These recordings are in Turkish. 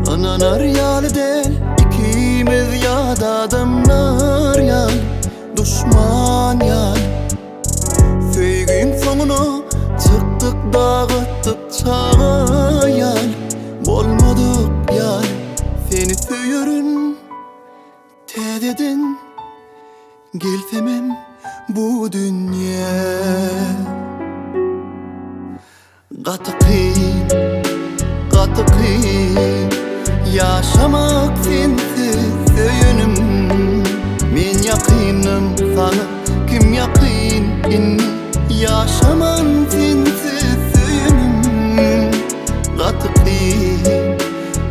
Ananar yalı del, ikimiz yad adamlar yal, düşman yal. Söygün sonuna çıktık, dağıttık çağa yal, bolmadık yal. Seni söyürün tededin, gelsemem bu dünya. Gatı kıyım, gatı kıyım, yaşamak sensiz söyünüm. Men yakınım sana, kim yakın inni, yaşaman sensiz söyünüm. Gatı kıyım,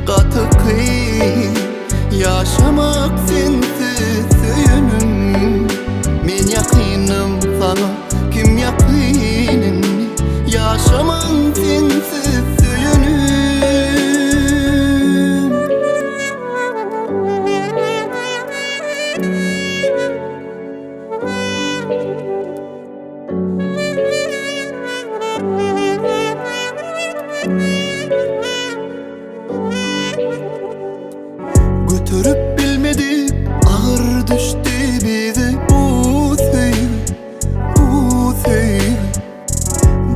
gatı kıyım, yaşamak sensiz söyünüm. Men yakınım sana, kim yakın inni, yaşaman sensiz söyünüm. Götürüp bilmedik, ağır düştü bize bu sevgi, bu sevgi.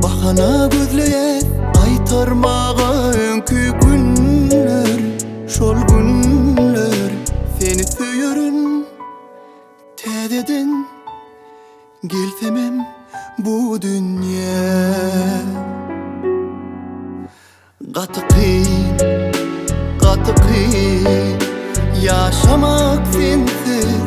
Bahana gözleye aytarmağa önkü günler, şol günler. Seni söyürün tededin, gelsemem bu dünya. Gatı kıyım, gatı kıyım, yaşamak sensiz